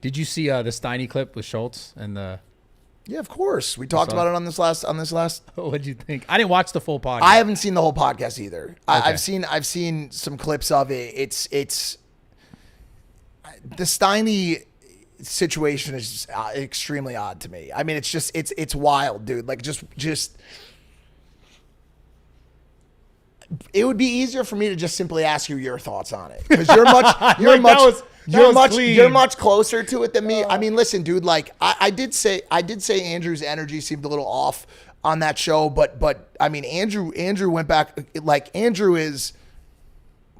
Did you see the Steiny clip with Schulz and the? Yeah, of course. We talked about it on this last. What'd you think? I didn't watch the full podcast. I haven't seen the whole podcast either. Okay. I've seen some clips of it. It's the Steiny situation is just extremely odd to me. I mean, it's wild, dude. Like just it would be easier for me to just simply ask you your thoughts on it because you're much closer to it than me. I mean, listen, dude. Like I did say Andrew's energy seemed a little off on that show, but I mean, Andrew went back. Like Andrew is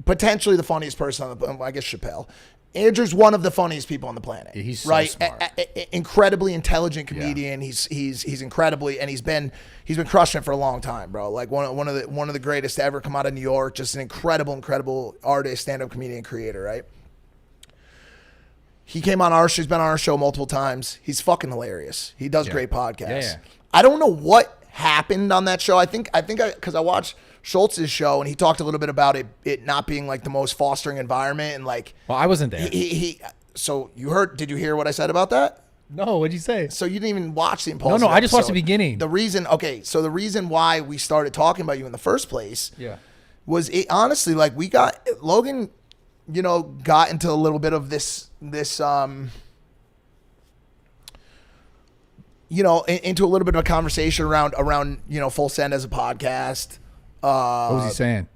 potentially the funniest person on the. I guess Chappelle. Andrew's one of the funniest people on the planet. Yeah, he's so right, smart. Incredibly intelligent comedian. Yeah. He's incredibly, and he's been crushing it for a long time, bro. Like one of the greatest to ever come out of New York. Just an incredible artist, stand-up comedian, creator. Right. He came on our show. He's been on our show multiple times. He's fucking hilarious. He does great podcasts. Yeah. I don't know what happened on that show. I think because I watched Schultz's show and he talked a little bit about it not being like the most fostering environment and like. Well, I wasn't there. So did you hear what I said about that? No, what'd you say? So you didn't even watch the Impulsive No, I just watched the episode. beginning. So the reason why we started talking about you in the first place was it honestly like Logan, got into a little bit of this into a little bit of a conversation around Fullsend as a podcast. What was he saying?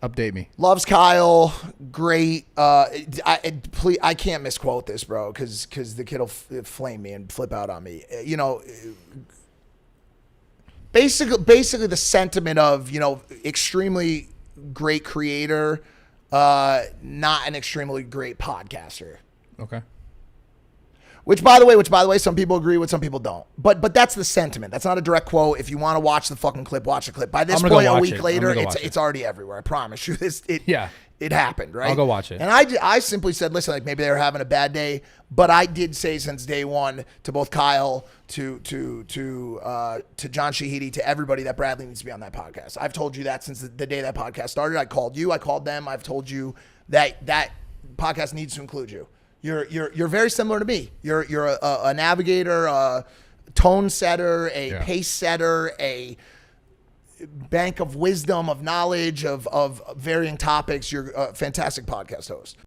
Update me. Loves Kyle, great. I can't misquote this, bro, because the kid will flame me and flip out on me. Basically the sentiment of extremely great creator, not an extremely great podcaster. Okay. Which by the way, some people agree with, some people don't. But that's the sentiment. That's not a direct quote. If you want to watch the fucking clip, watch the clip. By this point, a week later, it's already everywhere. I promise you. It happened, right? I'll go watch it. And I simply said, listen, like maybe they were having a bad day, but I did say since day one to both Kyle, to John Shahidi, to everybody that Bradley needs to be on that podcast. I've told you that since the day that podcast started. I called you. I called them. I've told you that podcast needs to include you. You're very similar to me. You're a navigator, a tone setter, a pace setter, a bank of wisdom, of knowledge, of varying topics. You're a fantastic podcast host.